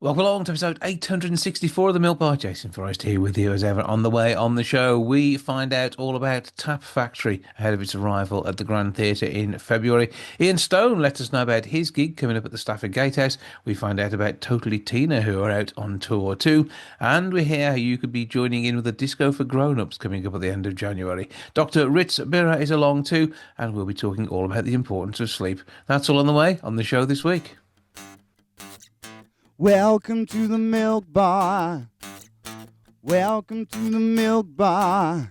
Welcome along to episode 864 of the Milk Bar. Jason Forrest here with you as ever. On the way on the show, we find out all about Tap Factory ahead of its arrival at the Grand Theatre in February. Ian Stone lets us know about his gig coming up at the Stafford Gatehouse. We find out about Totally Tina, who are out on tour too. And we hear how you could be joining in with a disco for grown-ups coming up at the end of January. Dr. Ritz Birah is along too, and we'll be talking all about the importance of sleep. That's all on the way on the show this week. Welcome to the Milk Bar. Welcome to the Milk Bar.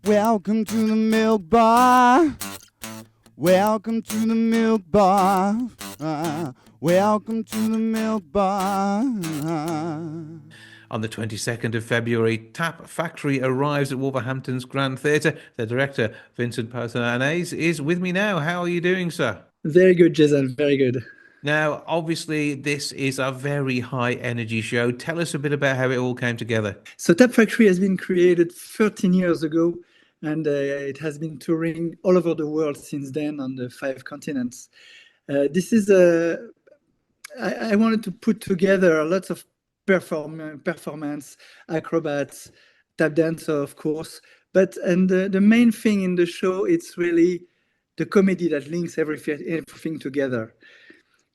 Welcome to the Milk Bar. Welcome to the Milk Bar. Welcome to the Milk Bar. On the 22nd of February, Tap Factory arrives at Wolverhampton's Grand Theatre. The director, Vincent Pausanias, is with me now. How are you doing, sir? Very good, Jason. Very good. Now, obviously, this is a very high energy show. Tell us a bit about how it all came together. So Tap Factory has been created 13 years ago, and it has been touring all over the world since then on the 5 continents. This is I wanted to put together lots of performance, acrobats, tap dancer, of course. And the main thing in the show, it's really the comedy that links everything together.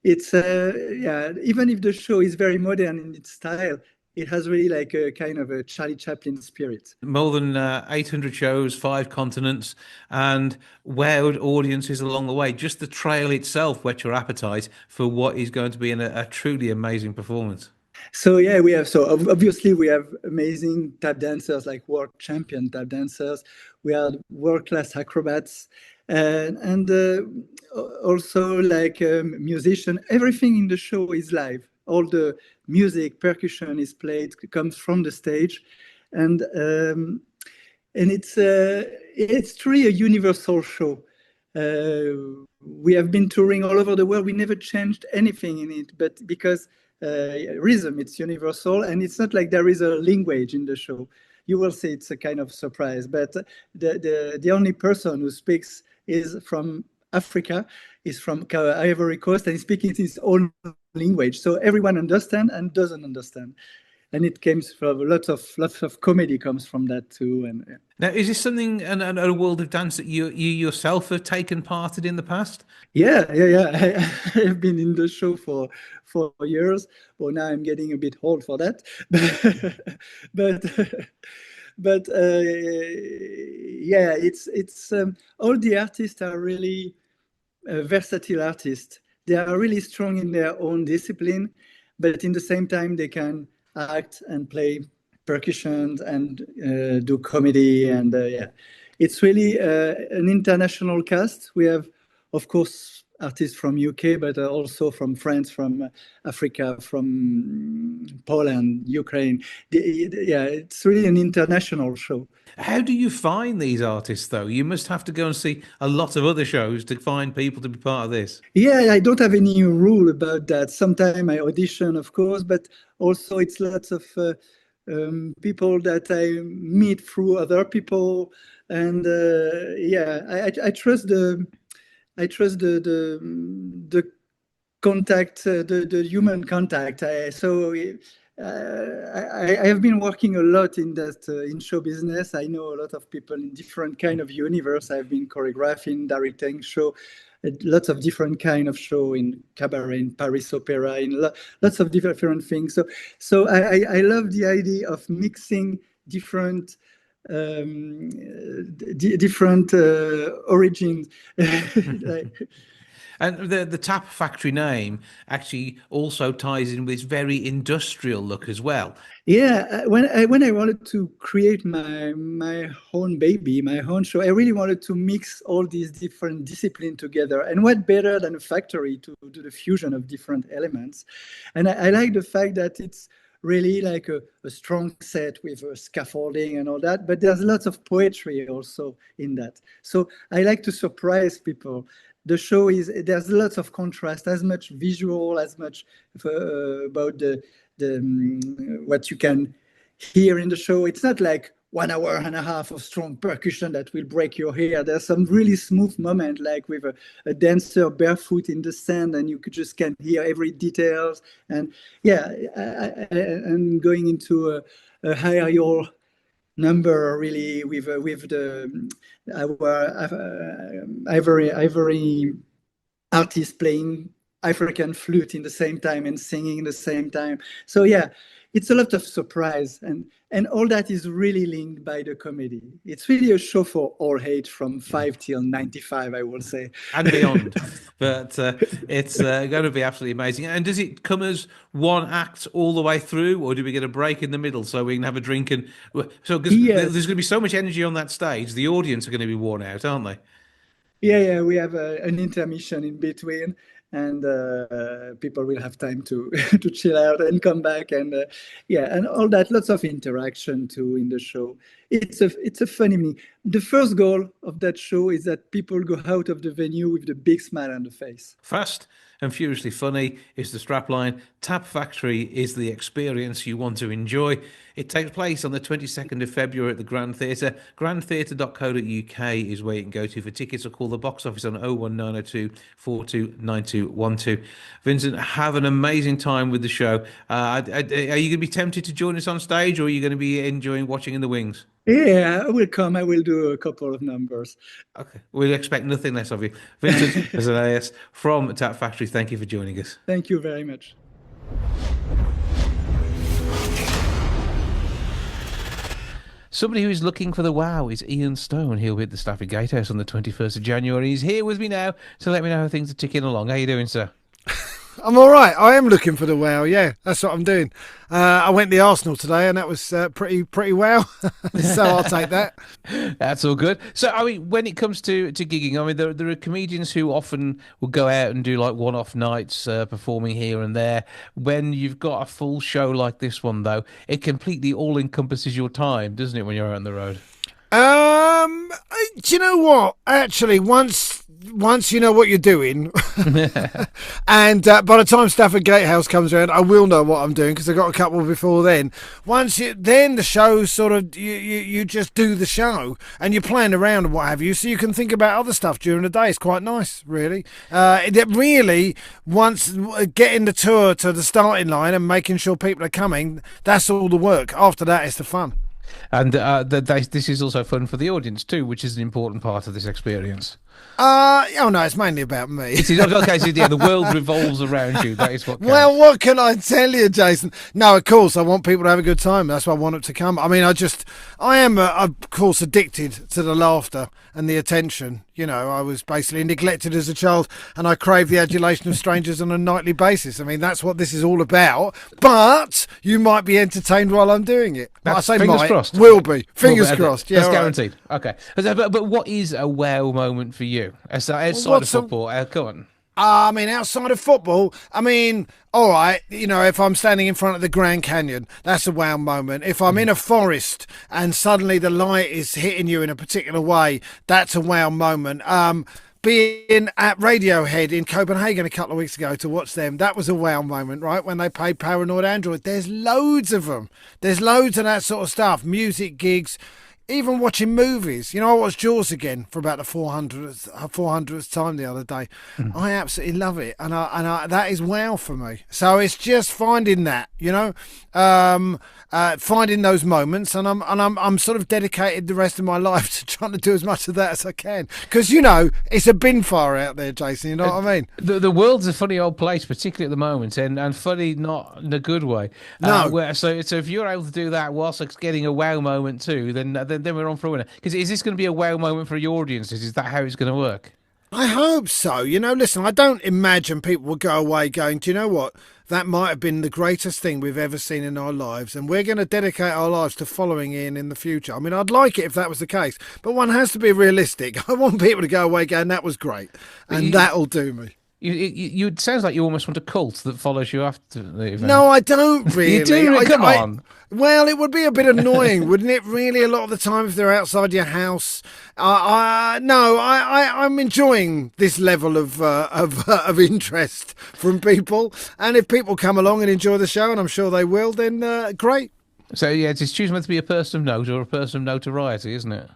It's even if the show is very modern in its style, it has really like a kind of a Charlie Chaplin spirit. More than 800 shows, 5 continents, and wowed audiences along the way. Just the trail itself whet your appetite for what is going to be a truly amazing performance. So yeah, obviously we have amazing tap dancers, like world champion tap dancers. We have world-class acrobats. And also like musician, everything in the show is live. All the music, percussion is played, comes from the stage, and it's truly a universal show. We have been touring all over the world. We never changed anything in it, but because rhythm, it's universal, and it's not like there is a language in the show. You will see it's a kind of surprise, but the only person who speaks is from Africa, is from Ivory Coast, and he's speaking his own language. So everyone understands and doesn't understand. And it comes from lots of comedy comes from that too. And yeah. Now, is this something and a world of dance that you yourself have taken part in the past? Yeah. I have been in the show for years. Well, now I'm getting a bit old for that, but it's all the artists are really versatile artists. They are really strong in their own discipline, but in the same time they can act and play percussion and do comedy, and it's really an international cast. We have, of course, artists from UK, but also from France, from Africa, from Poland, Ukraine. It's really an international show. How do you find these artists, though? You must have to go and see a lot of other shows to find people to be part of this. Yeah, I don't have any rule about that. Sometimes I audition, of course, but also it's lots of people that I meet through other people, and I trust the contact, the human contact. I have been working a lot in that in show business. I know a lot of people in different kind of universe. I've been choreographing, directing show, lots of different kind of show in cabaret, in Paris Opera, in lots of different things. So I love the idea of mixing different origins. And the Tap Factory name actually also ties in with this very industrial look as well. Yeah, when I wanted to create my own baby, my own show, I really wanted to mix all these different disciplines together. And what better than a factory to do the fusion of different elements? And I like the fact that it's really like a strong set with scaffolding and all that, but there's lots of poetry also in that. So I like to surprise people. The show there's lots of contrast, as much visual, as much about the what you can hear in the show. It's not like 1 hour and a half of strong percussion that will break your hair. There's some really smooth moment, like with a dancer barefoot in the sand, and you can hear every details. And yeah, and going into a higher number really with the our ivory artist playing African flute in the same time and singing in the same time. So yeah, it's a lot of surprise, and all that is really linked by the comedy. It's really a show for all age from 5 till 95, I will say. And beyond. But it's going to be absolutely amazing. And does it come as one act all the way through, or do we get a break in the middle so we can have a drink? And so, because Yes. there's going to be so much energy on that stage, the audience are going to be worn out, aren't they? Yeah, we have an intermission in between, and people will have time to to chill out and come back, and and all that. Lots of interaction too in the show. It's a fun evening. The first goal of that show is that people go out of the venue with a big smile on the face. Fast and furiously funny is the strapline. Tap Factory is the experience you want to enjoy. It takes place on the 22nd of February at the Grand Theatre. grandtheatre.co.uk is where you can go to for tickets, or call the box office on 01902 429212. Vincent, have an amazing time with the show. Are you going to be tempted to join us on stage, or are you going to be enjoying watching in the wings? Yeah, I will come. I will do a couple of numbers. Okay, we'll expect nothing less of you. Vincent Pausanias from Tap Factory, thank you for joining us. Thank you very much. Somebody who is looking for the wow is Ian Stone. He'll be at the Stafford Gatehouse on the 21st of January. He's here with me now to let me know how things are ticking along. How you doing, sir? I'm all right. I am looking for the wow. Yeah, that's what I'm doing. I went to the Arsenal today, and that was pretty wow. So I'll take that. That's all good. So, I mean, when it comes to gigging, I mean, there are comedians who often will go out and do like one-off nights, performing here and there. When you've got a full show like this one, though, it completely all encompasses your time, doesn't it, when you're out on the road? Do you know what? Actually, once you know what you're doing, and by the time Stafford Gatehouse comes around, I will know what I'm doing because I got a couple before then. Then the show sort of you just do the show and you're playing around and what have you, so you can think about other stuff during the day. It's quite nice, really. Once getting the tour to the starting line and making sure people are coming, that's all the work. After that, it's the fun. And this is also fun for the audience too, which is an important part of this experience. Oh no, it's mainly about me. It is okay. So yeah, the world revolves around you. That is what counts. Well, what can I tell you, Jason? No, of course I want people to have a good time. That's why I want them to come. I mean, I am of course addicted to the laughter and the attention. You know, I was basically neglected as a child, and I crave the adulation of strangers on a nightly basis. I mean, that's what this is all about. But you might be entertained while I'm doing it. I say fingers might, crossed. will be. Fingers crossed. Yeah, that's guaranteed. Right. Okay, but what is a wow moment for you outside of football? Come on. I mean, outside of football, all right, you know, if I'm standing in front of the Grand Canyon, that's a wow moment. If I'm in a forest and suddenly the light is hitting you in a particular way, that's a wow moment. Being at Radiohead in Copenhagen a couple of weeks ago to watch them, that was a wow moment, right? When they played Paranoid Android. There's loads of them. There's loads of that sort of stuff. Music gigs. Even watching movies. You know, I watched Jaws again for about the 400th time the other day. I absolutely love it, and I that is wow for me. So it's just finding that, you know, finding those moments, and I'm sort of dedicated the rest of my life to trying to do as much of that as I can. Because you know, it's a bin fire out there, Jason. You know what I mean? The world's a funny old place, particularly at the moment, and funny not in a good way. No. So if you're able to do that whilst it's getting a wow moment too, then we're on for a winner. Because is this going to be a wow moment for your audiences? Is that how it's going to work? I hope so. You know, listen, I don't imagine people will go away going, do you know what? That might have been the greatest thing we've ever seen in our lives, and we're going to dedicate our lives to following Ian in the future. I mean, I'd like it if that was the case, but one has to be realistic. I want people to go away going, that was great, and that'll do me. It sounds like you almost want a cult that follows you after the event. No, I don't really. You do? Come on. Well, it would be a bit annoying, wouldn't it? Really, a lot of the time if they're outside your house. I'm enjoying this level of interest from people, and if people come along and enjoy the show, and I'm sure they will, then great. So yeah, it's choosing whether to be a person of note or a person of notoriety, isn't it?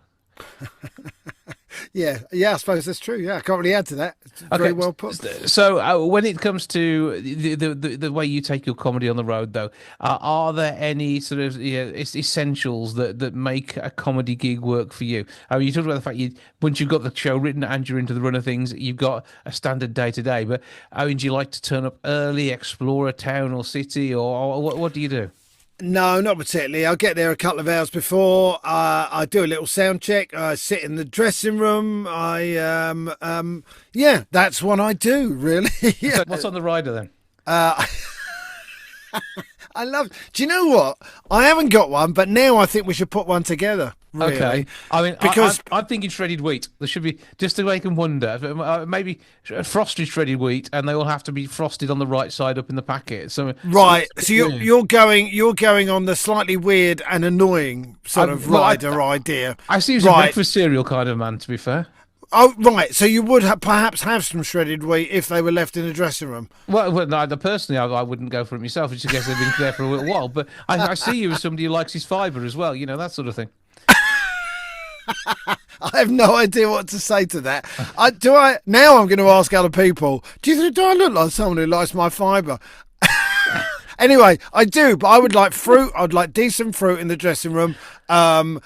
Yeah, I suppose that's true. Yeah, I can't really add to that. It's very Okay, well put. so when it comes to the way you take your comedy on the road, though, are there any sort of essentials that make a comedy gig work for you? I mean, you talked about the fact once you've got the show written and you're into the run of things, you've got a standard day to day. But I mean, do you like to turn up early, explore a town or city, or what do you do? No, not particularly. I'll get there a couple of hours before. I do a little sound check. I sit in the dressing room. Yeah, that's what I do, really. Yeah. So what's on the rider then? Uh, I love. Do you know what? I haven't got one, but now I think we should put one together. Really. Okay, I mean, because I'm thinking shredded wheat. There should be just to make them wonder. Maybe frosted shredded wheat, and they all have to be frosted on the right side up in the packet. So right, so you're going on the slightly weird and annoying sort of rider idea. I see you're a breakfast cereal kind of man. To be fair. Oh, right. So you would perhaps have some shredded wheat if they were left in a dressing room. Well no, personally, I wouldn't go for it myself. I just guess they've been there for a little while. But I see you as somebody who likes his fibre as well. You know, that sort of thing. I have no idea what to say to that. Now I'm going to ask other people, do I look like someone who likes my fibre? Anyway, I do, but I would like fruit. I'd like decent fruit in the dressing room. I've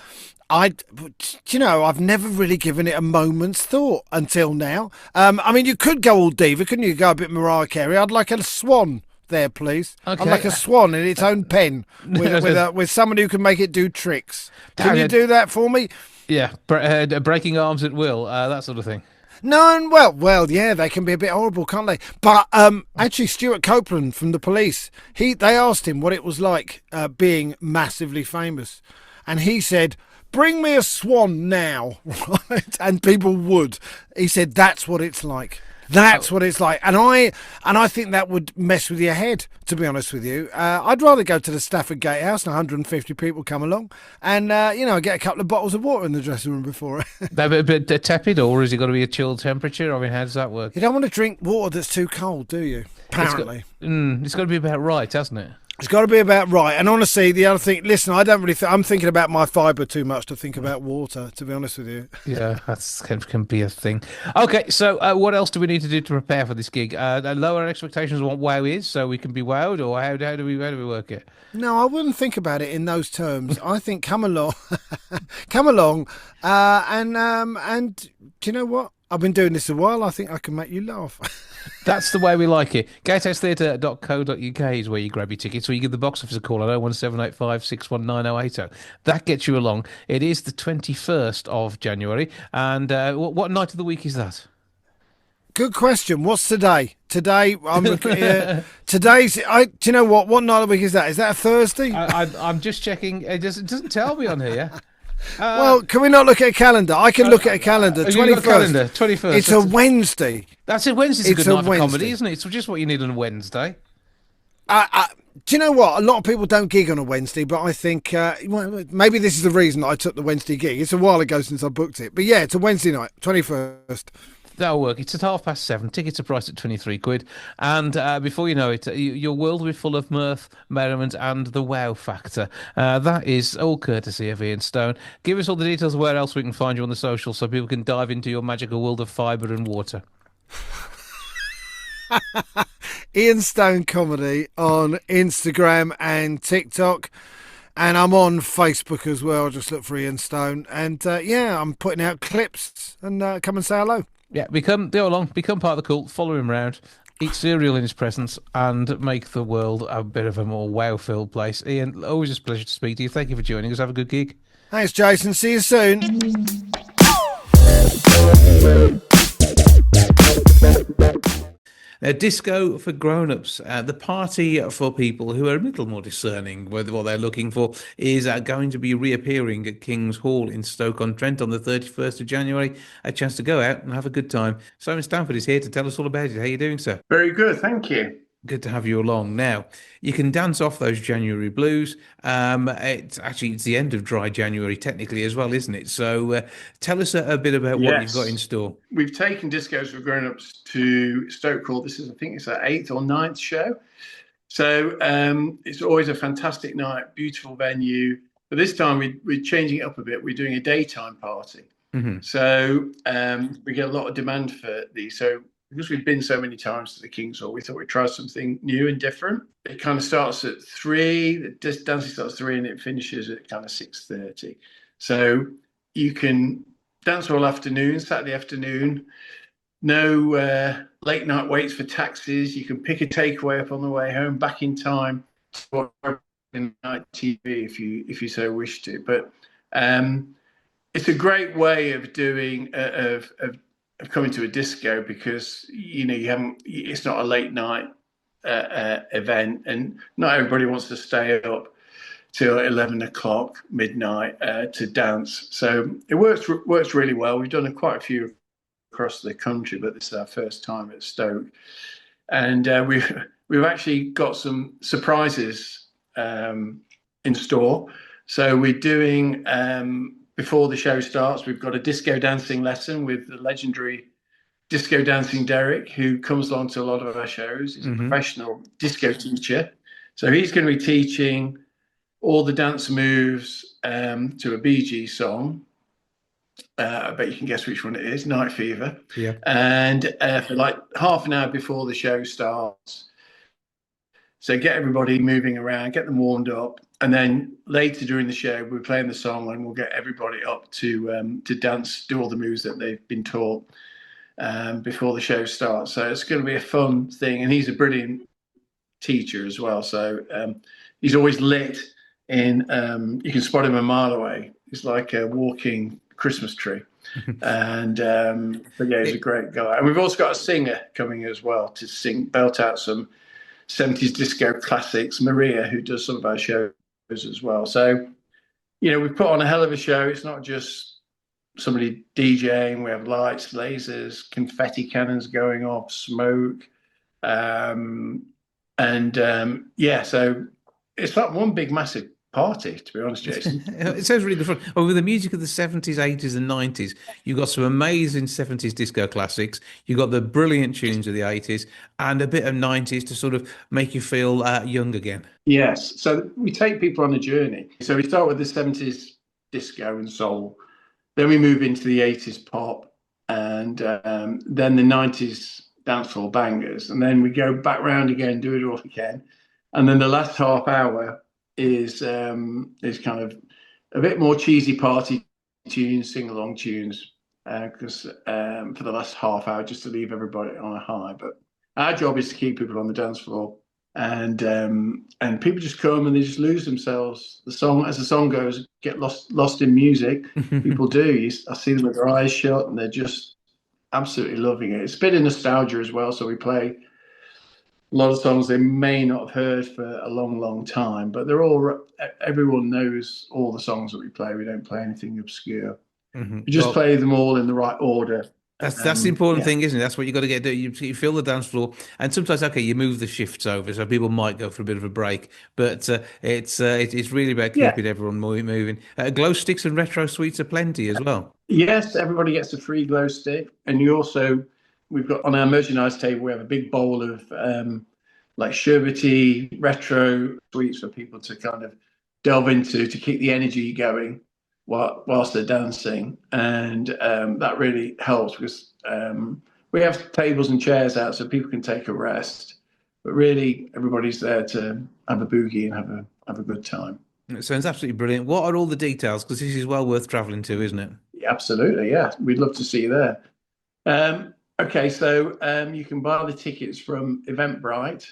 never really given it a moment's thought until now. I mean, you could go all diva, couldn't you? Go a bit Mariah Carey. I'd like a swan there, please. Okay. I'd like a swan in its own pen with someone who can make it do tricks. Can you do that for me? Yeah, breaking arms at will, that sort of thing. No, and well, yeah, they can be a bit horrible, can't they? But actually, Stuart Copeland from the Police, they asked him what it was like being massively famous, and he said, "Bring me a swan now," right? And people would. He said, "That's what it's like. That's what it's like." And I think that would mess with your head, to be honest with you. I'd rather go to the Stafford Gatehouse and 150 people come along and, get a couple of bottles of water in the dressing room before. A bit tepid, or has it got to be a chilled temperature? I mean, how does that work? You don't want to drink water that's too cold, do you? Apparently. It's got to be about right, hasn't it? It's got to be about right. And honestly, the other thing, listen, I don't really I'm thinking about my fibre too much to think about water, to be honest with you. Yeah, that can be a thing. Okay, so what else do we need to do to prepare for this gig? Lower expectations of what WoW is, so we can be wowed, or how do we work it? No, I wouldn't think about it in those terms. I think come along, and do you know what? I've been doing this a while. I think I can make you laugh. That's the way we like it. Gatehousetheatre.co.uk is where you grab your tickets, or you give the box office a call at 01785 619 That gets you along. It is the 21st of January. And what night of the week is that? Good question. What's today? Today, I'm looking. Today's. Do you know what? What night of the week is that? Is that a Thursday? I'm just checking. It doesn't tell me on here. Well, can we not look at a calendar? I can look at a calendar. 21st. It's a Wednesday. That's it. Wednesday's a good night for comedy, isn't it? It's just what you need on a Wednesday. Do you know what? A lot of people don't gig on a Wednesday, but I think maybe this is the reason that I took the Wednesday gig. It's a while ago since I booked it. But yeah, it's a Wednesday night, 21st. That'll work. It's at 7:30. Tickets are priced at £23. And before you know it, your world will be full of mirth, merriment, and the wow factor. That is all courtesy of Ian Stone. Give us all the details of where else we can find you on the socials so people can dive into your magical world of fibre and water. Ian Stone Comedy on Instagram and TikTok. And I'm on Facebook as well. Just look for Ian Stone. And I'm putting out clips and come and say hello. Yeah, go along, become part of the cult, follow him around, eat cereal in his presence, and make the world a bit of a more wow-filled place. Ian, always a pleasure to speak to you. Thank you for joining us. Have a good gig. Thanks, Jason. See you soon. Now, disco for grown-ups, the party for people who are a little more discerning whether what they're looking for is going to be reappearing at King's Hall in Stoke-on-Trent on the 31st of January. A chance to go out and have a good time. Simon Stanford is here to tell us all about it. How are you doing, sir? Very good, thank you. Good to have you along. Now, you can dance off those January blues. It's the end of dry January technically as well, isn't it? So tell us a bit about what you've got in store. We've taken Discos for Grown-Ups to Stoke Hall. I think it's our 8th or 9th show. So it's always a fantastic night, beautiful venue. But this time we're changing it up a bit. We're doing a daytime party. So we get a lot of demand for these. So because we've been so many times to the King's Hall, we thought we'd try something new and different. It kind of starts at 3. The dancing starts at 3 and it finishes at kind of 6:30. So you can dance all afternoon, Saturday afternoon. No late night waits for taxis. You can pick a takeaway up on the way home, back in time to watch night TV if you so wish to. But it's a great way of doing of coming to a disco, because it's not a late night event, and not everybody wants to stay up till 11 o'clock midnight to dance. So it works really well. We've done quite a few across the country, but this is our first time at Stoke, and we've actually got some surprises in store. So we're doing before the show starts, we've got a disco dancing lesson with the legendary disco dancing Derek, who comes along to a lot of our shows. He's a professional disco teacher, so he's going to be teaching all the dance moves to a Bee Gees song. I bet you can guess which one it is, Night Fever. Yeah. And for like half an hour before the show starts. So get everybody moving around, get them warmed up. And then later during the show, we're playing the song and we'll get everybody up to dance, do all the moves that they've been taught before the show starts. So it's going to be a fun thing. And he's a brilliant teacher as well. So he's always lit in, you can spot him a mile away. He's like a walking Christmas tree. And but yeah, he's a great guy. And we've also got a singer coming as well to belt out some 70s disco classics, Maria, who does some of our shows as well. So, we've put on a hell of a show. It's not just somebody DJing. We have lights, lasers, confetti cannons going off, smoke. So it's like one big massive party, to be honest, Jason. It sounds really good fun. Well, with the music of the 70s, 80s, and 90s, you've got some amazing 70s disco classics. You've got the brilliant tunes of the 80s and a bit of 90s to sort of make you feel young again. Yes. So we take people on a journey. So we start with the 70s disco and soul. Then we move into the 80s pop, and then the 90s dancehall bangers. And then we go back round again, do it all again. And then the last half hour is kind of a bit more cheesy party tunes, sing-along tunes, because for the last half hour, just to leave everybody on a high. But our job is to keep people on the dance floor, and people just come and they just lose themselves. As the song goes, get lost in music. People do. I see them with their eyes shut, and they're just absolutely loving it. It's a bit of nostalgia as well, so we play a lot of songs they may not have heard for a long, long time, but everyone knows all the songs that we play. We don't play anything obscure. We just play them all in the right order. That's the important thing, isn't it? That's what you got to get. You fill the dance floor, and sometimes you move the shifts over, so people might go for a bit of a break. But it's really about keeping everyone moving. Glow sticks and retro sweets are plenty as well. Yes, everybody gets a free glow stick, and we've got on our merchandise table, we have a big bowl of like sherbety retro sweets for people to kind of delve into to keep the energy going whilst they're dancing. And that really helps, because we have tables and chairs out so people can take a rest. But really, everybody's there to have a boogie and have a good time. It sounds absolutely brilliant. What are all the details? Because this is well worth travelling to, isn't it? Absolutely, yeah. We'd love to see you there. Okay, so you can buy the tickets from Eventbrite.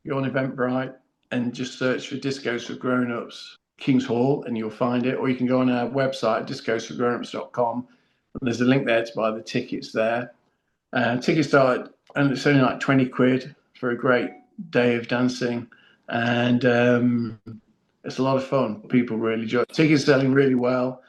Go on Eventbrite and just search for Discos for Grown-Ups King's Hall, and you'll find it. Or you can go on our website, discosforgrownups.com, and there's a link there to buy the tickets there. Tickets start, and it's only like 20 quid for a great day of dancing, and it's a lot of fun. People really enjoy it. Tickets selling really well,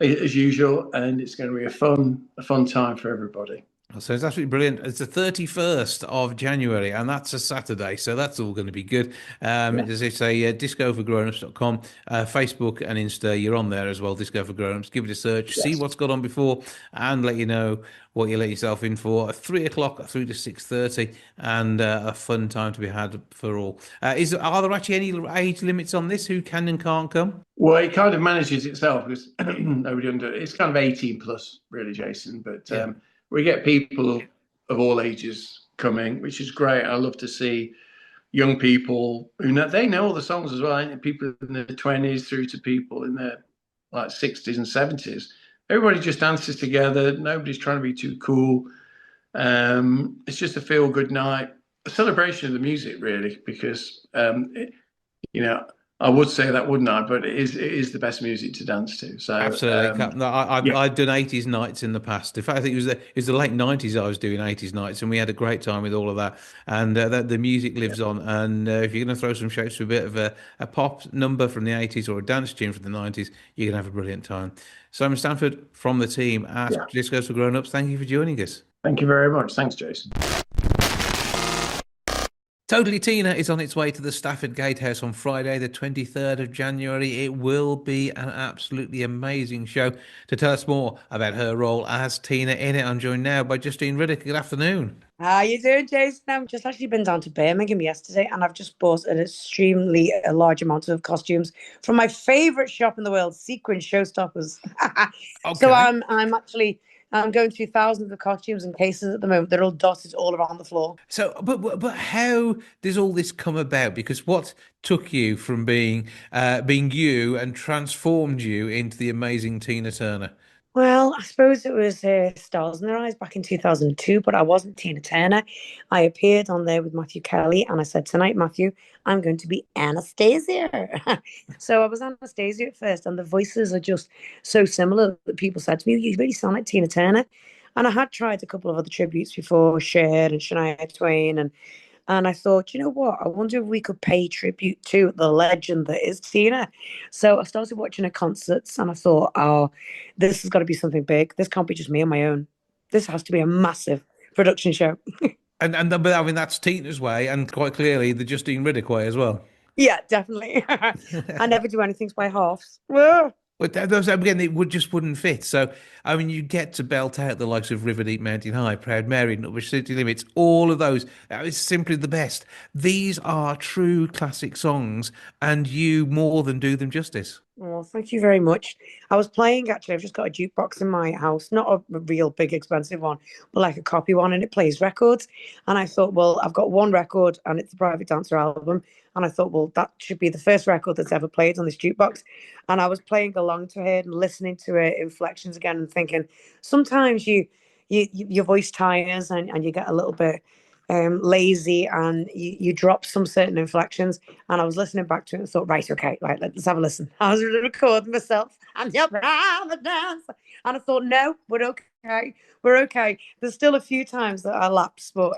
as usual, and it's going to be a fun time for everybody. So it's absolutely brilliant. It's the 31st of January, and that's a Saturday, so that's all going to be good. Yeah. As I say, discoforgrownups.com, Facebook and Insta, you're on there as well, Disco for Grownups. Give it a search, see Yes. what's gone on before, and let you know what you let yourself in for. 3 o'clock through to 6:30, and a fun time to be had for all. Are there actually any age limits on this? Who can and can't come? Well, it kind of manages itself because nobody under it's kind of 18 plus, really, Jason. But Yeah. we get people of all ages coming, which is great. I love to see young people who know all the songs as well. People in their 20s through to people in their like 60s and 70s. Everybody just dances together. Nobody's trying to be too cool. It's just a feel good night, a celebration of the music, really, because you know, I would say that, wouldn't I? But it is the best music to dance to. So Absolutely. No, yeah, I've done 80s nights in the past. In fact, I think it was the late 90s I was doing 80s nights, and we had a great time with all of that. And the music yeah, lives on. And if you're going to throw some shapes to a bit of a pop number from the 80s or a dance tune from the 90s, you're going to have a brilliant time. Simon Stanford from the team at yeah. Discos for Grown Ups, thank you for joining us. Thank you very much. Thanks, Jason. Totally Tina is on its way to the Stafford Gatehouse on Friday, the 23rd of January. It will be an absolutely amazing show. To tell us more about her role as Tina in it, I'm joined now by Justine Riddoch. Good afternoon. How you doing, Jason? I've just actually been down to Birmingham yesterday, and I've just bought an extremely large amount of costumes from my favourite shop in the world, Sequin Showstoppers. So Okay. I'm going through thousands of costumes and cases at the moment. They're all dotted all around the floor. So, but how does all this come about? Because what took you from being you and transformed you into the amazing Tina Turner? Well, I suppose it was Stars in Their Eyes back in 2002, but I wasn't Tina Turner. I appeared on there with Matthew Kelly, and I said, "Tonight, Matthew, I'm going to be Anastasia." So I was Anastasia at first, and the voices are just so similar that people said to me, "You really sound like Tina Turner." And I had tried a couple of other tributes before, Cher and Shania Twain, and I thought, you know what? I wonder if we could pay tribute to the legend that is Tina. So I started watching her concerts and I thought, oh, this has got to be something big. This can't be just me on my own. This has to be a massive production show. But I mean that's Tina's way, and quite clearly the Justine Riddoch way as well. Yeah, definitely. I never do anything by halves. Whoa. But those again, it wouldn't fit. So I mean, you get to belt out the likes of River Deep Mountain High, Proud Mary, Norwich City Limits, all of those. That is simply the best. These are true classic songs, and you more than do them justice. Well, thank you very much. I was playing actually. I've just got a jukebox in my house, not a real big expensive one, but like a copy one, and it plays records. And I thought, well, I've got one record, and it's the Private Dancer album. And I thought, well, that should be the first record that's ever played on this jukebox. And I was playing along to it and listening to her inflections again, and thinking, sometimes your voice tires and you get a little bit lazy and you drop some certain inflections. And I was listening back to it and thought, right, okay, right, let's have a listen. I was recording myself and you're proud of dance. And I thought, no, we're okay. We're okay. There's still a few times that I lapse, but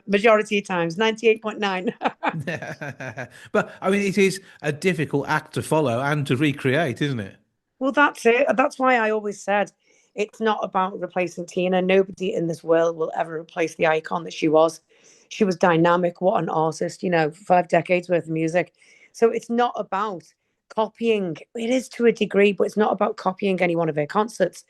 majority of times, 98.9. But I mean, it is a difficult act to follow and to recreate, isn't it? Well, that's it. That's why I always said it's not about replacing Tina. Nobody in this world will ever replace the icon that she was. She was dynamic. What an artist, 5 decades worth of music. So it's not about copying. It is to a degree, but it's not about copying any one of her concerts.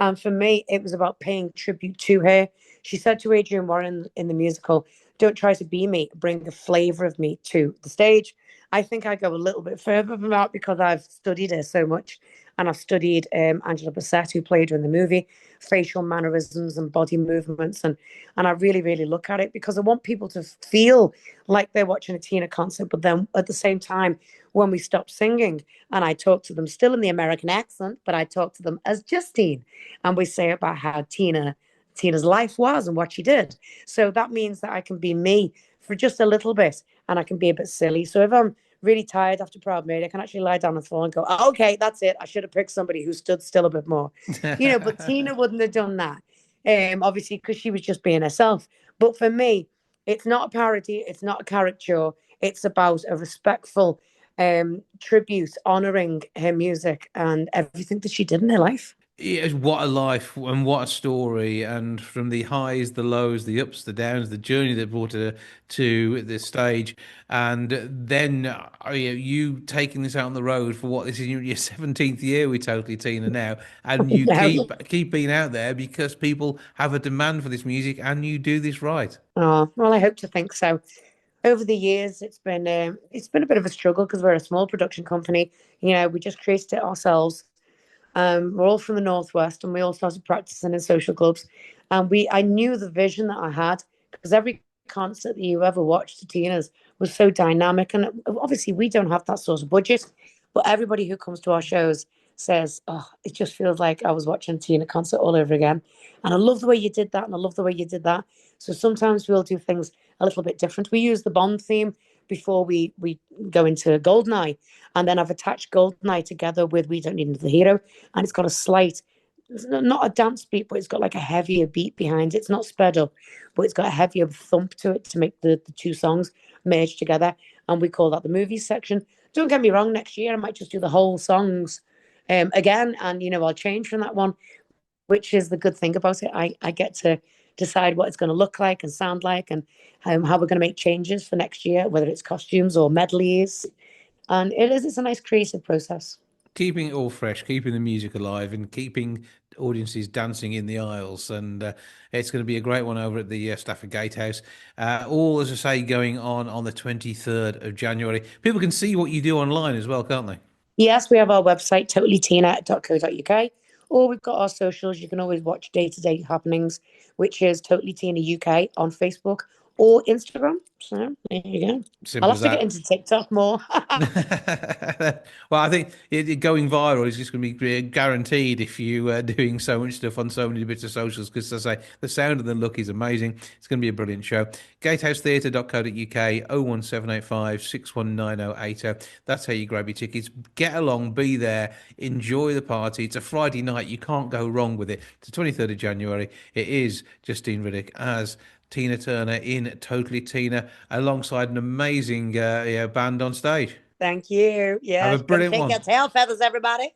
And for me, it was about paying tribute to her. She said to Adrian Warren in the musical, "Don't try to be me, bring a flavor of me to the stage." I think I go a little bit further than that because I've studied her so much. And I've studied Angela Bassett, who played her in the movie, facial mannerisms and body movements. And I really, really look at it because I want people to feel like they're watching a Tina concert. But then at the same time, when we stop singing and I talk to them still in the American accent, but I talk to them as Justine. And we say about how Tina's life was and what she did. So that means that I can be me for just a little bit and I can be a bit silly. So if I'm really tired after Proud Mary, I can actually lie down on the floor and go, oh, okay, that's it. I should have picked somebody who stood still a bit more. But Tina wouldn't have done that. Obviously, because she was just being herself. But for me, it's not a parody, it's not a caricature, it's about a respectful tribute, honouring her music and everything that she did in her life. Yes, what a life and what a story. And from the highs, the lows, the ups, the downs, the journey that brought her to this stage. And then you taking this out on the road for what this is your 17th year with Totally Tina now. And you No. keep being out there because people have a demand for this music and you do this right. Oh, well, I hope to think so. Over the years, it's been a bit of a struggle because we're a small production company. You know, we just created it ourselves. We're all from the Northwest and we all started practicing in social clubs. And I knew the vision that I had because every concert that you ever watched to Tina's was so dynamic. And obviously, we don't have that sort of budget, but everybody who comes to our shows says, oh, it just feels like I was watching a Tina concert all over again. And I love the way you did that. And I love the way you did that. So sometimes we'll do things a little bit different. We use the Bond theme before we go into Goldeneye. And then I've attached Goldeneye together with We Don't Need Another Hero, and it's got a slight, it's not a dance beat, but it's got like a heavier beat behind it. It's not sped up, but it's got a heavier thump to it to make the two songs merge together. And we call that the movies section. Don't get me wrong, next year I might just do the whole songs again, and I'll change from that one, which is the good thing about it. I get to decide what it's going to look like and sound like, and how we're going to make changes for next year, whether it's costumes or medleys. And it's a nice creative process. Keeping it all fresh, keeping the music alive, and keeping audiences dancing in the aisles. And it's going to be a great one over at the Stafford Gatehouse. All, as I say, going on the 23rd of January. People can see what you do online as well, can't they? Yes, we have our website, totallytina.co.uk, or we've got our socials. You can always watch day-to-day happenings, which is Totally Tina UK on Facebook or Instagram. So there you go. I'll Simple have as to get that. into TikTok more. Well, I think going viral is just going to be guaranteed if you are doing so much stuff on so many bits of socials. Because, as I say, the sound and the look is amazing. It's going to be a brilliant show. Gatehousetheatre.co.uk 01785 619080. That's how you grab your tickets. Get along, be there, enjoy the party. It's a Friday night. You can't go wrong with it. It's the 23rd of January. It is Justine Riddoch as Tina Turner in Totally Tina, alongside an amazing band on stage. Thank you. Have a Yes, better brilliant shake your one. tail feathers, everybody.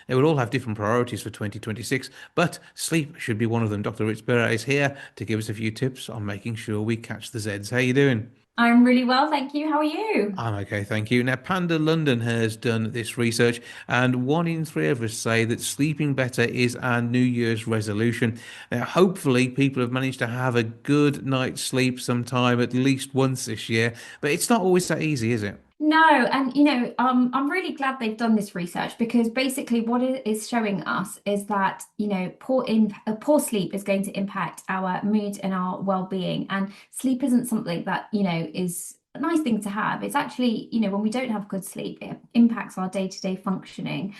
They will all have different priorities for 2026, but sleep should be one of them. Dr. Birah is here to give us a few tips on making sure we catch the Zeds. How you doing? I'm really well, thank you. How are you? I'm okay, thank you. Now, Panda London has done this research, and 1 in 3 of us say that sleeping better is our New Year's resolution. Now, hopefully, people have managed to have a good night's sleep sometime, at least once this year, but it's not always that easy, is it? No, and I'm really glad they've done this research because basically what it is showing us is that, poor sleep is going to impact our mood and our well-being. And sleep isn't something that, is a nice thing to have. It's actually, when we don't have good sleep, it impacts our day-to-day functioning.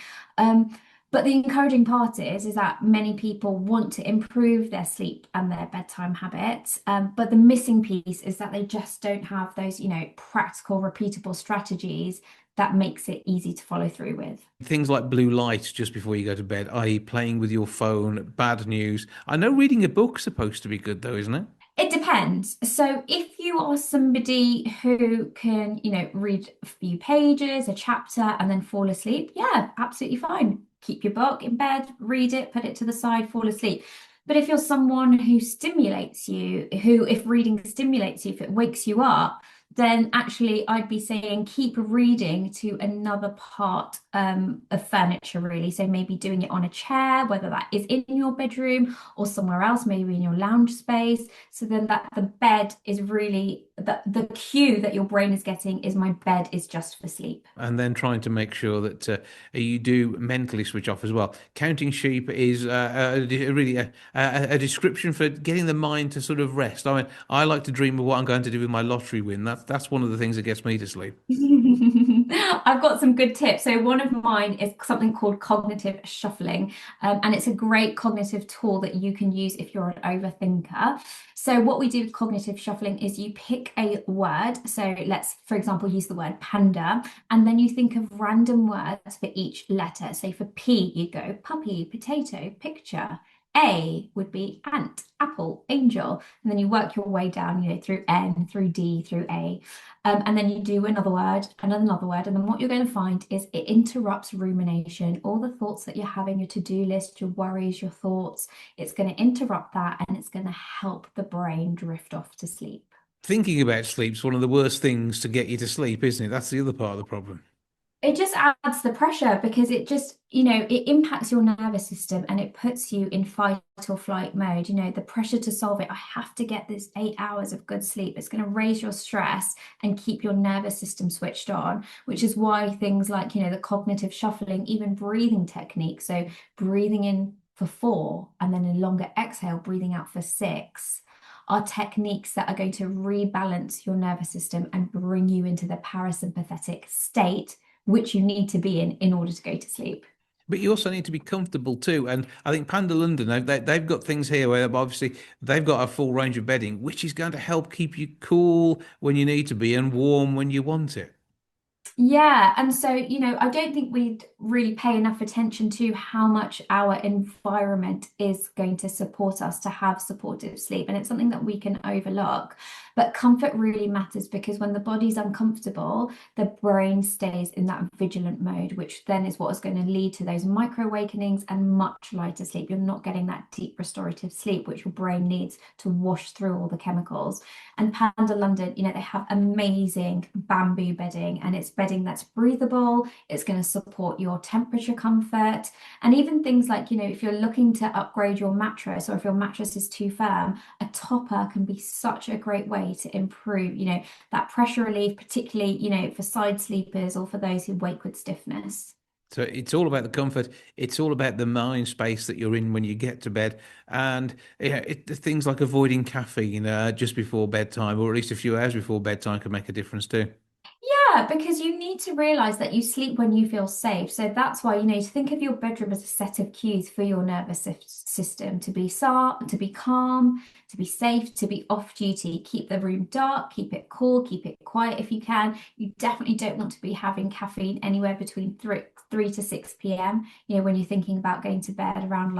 But the encouraging part is that many people want to improve their sleep and their bedtime habits. But the missing piece is that they just don't have those, practical, repeatable strategies that makes it easy to follow through with. Things like blue light just before you go to bed, i.e., playing with your phone, bad news. I know reading a book's supposed to be good, though, isn't it? It depends. So if you are somebody who can, read a few pages, a chapter, and then fall asleep, yeah, absolutely fine. Keep your book in bed, read it, put it to the side, fall asleep. But if you're someone who stimulates you, if reading stimulates you, if it wakes you up, then actually I'd be saying keep reading to another part of furniture, really. So maybe doing it on a chair, whether that is in your bedroom or somewhere else, maybe in your lounge space. So then that the bed is really the cue that your brain is getting is my bed is just for sleep. And then trying to make sure that you do mentally switch off as well. Counting sheep is really a description for getting the mind to sort of rest. I mean, I like to dream of what I'm going to do with my lottery win. That's one of the things that gets me to sleep. I've got some good tips. So one of mine is something called cognitive shuffling, and it's a great cognitive tool that you can use if you're an overthinker. So what we do with cognitive shuffling is you pick a word. So let's, for example, use the word panda, and then you think of random words for each letter. So for P, you go puppy, potato, picture. A would be ant, apple, angel, and then you work your way down, through N, through D, through A, and then you do another word and another word, and then what you're going to find is it interrupts rumination, all the thoughts that you're having, your to-do list, your worries, your thoughts. It's going to interrupt that, and it's going to help the brain drift off to sleep. Thinking about sleep's one of the worst things to get you to sleep, isn't it? That's the other part of the problem. It just adds the pressure because it just, it impacts your nervous system and it puts you in fight or flight mode. The pressure to solve it. I have to get this 8 hours of good sleep. It's going to raise your stress and keep your nervous system switched on, which is why things like, the cognitive shuffling, even breathing techniques. So breathing in for 4 and then a longer exhale, breathing out for 6. Are techniques that are going to rebalance your nervous system and bring you into the parasympathetic state, which you need to be in order to go to sleep. But you also need to be comfortable too. And I think Panda London, they've got things here where obviously they've got a full range of bedding, which is going to help keep you cool when you need to be and warm when you want it. Yeah, and so, I don't think we'd really pay enough attention to how much our environment is going to support us to have supportive sleep. And it's something that we can overlook. But comfort really matters because when the body's uncomfortable, the brain stays in that vigilant mode, which then is what is going to lead to those micro awakenings and much lighter sleep. You're not getting that deep restorative sleep, which your brain needs to wash through all the chemicals. And Panda London, they have amazing bamboo bedding, and it's bedding that's breathable. It's going to support your temperature comfort. And even things like, if you're looking to upgrade your mattress or if your mattress is too firm, a topper can be such a great way to improve, that pressure relief, particularly, for side sleepers or for those who wake with stiffness. So it's all about the comfort. It's all about the mind space that you're in when you get to bed. And things like avoiding caffeine just before bedtime, or at least a few hours before bedtime, can make a difference too. Yeah, because you need to realize that you sleep when you feel safe. So that's why, to think of your bedroom as a set of cues for your nervous system to be calm, to be safe, to be off duty. Keep the room dark, keep it cool, keep it quiet if you can. You definitely don't want to be having caffeine anywhere between 3 to 6 p.m. When you're thinking about going to bed around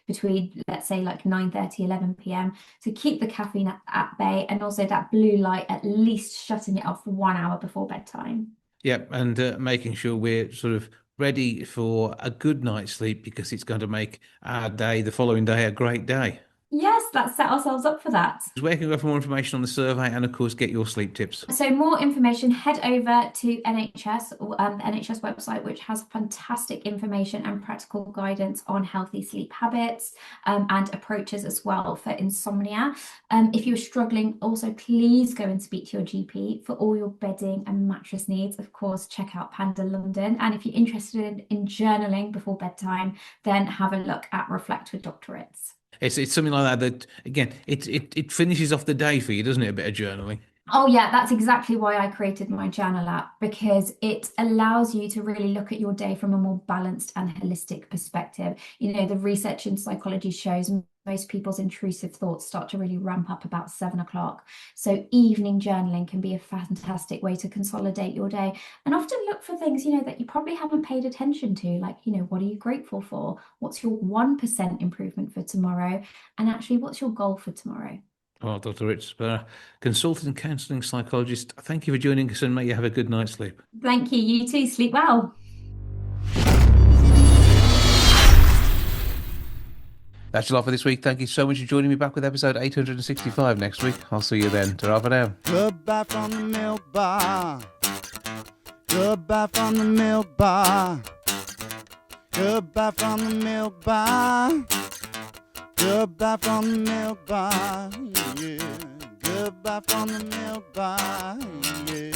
between, let's say, 9:30, 11 p.m. So keep the caffeine at bay, and also that blue light, at least shutting it off for 1 hour before bedtime. Yeah, and making sure we're sort of ready for a good night's sleep, because it's going to make our day, the following day, a great day. Yes, let's set ourselves up for that. Where can we go for more information on the survey and, of course, get your sleep tips? So more information, head over to NHS, the NHS website, which has fantastic information and practical guidance on healthy sleep habits and approaches as well for insomnia. If you're struggling, also please go and speak to your GP for all your bedding and mattress needs. Of course, check out Panda London. And if you're interested in journaling before bedtime, then have a look at Reflect with Dr. Ritz. It's something like that again, it finishes off the day for you, doesn't it? A bit of journaling. Oh yeah, that's exactly why I created my journal app, because it allows you to really look at your day from a more balanced and holistic perspective. The research in psychology shows most people's intrusive thoughts start to really ramp up about 7 o'clock. So evening journaling can be a fantastic way to consolidate your day, and often look for things, that you probably haven't paid attention to, like, what are you grateful for? What's your 1% improvement for tomorrow? And actually, what's your goal for tomorrow? Well, Dr. Ritz, consultant counselling psychologist, thank you for joining us, and may you have a good night's sleep. Thank you. You too. Sleep well. That's all for this week. Thank you so much for joining me. Back with episode 865 next week. I'll see you then. Ta-ra for now. Goodbye from the milk bar. Goodbye from the milk bar. Goodbye from the milk bar. Goodbye from the milk bar. Yeah. Goodbye from the milk bar. Yeah.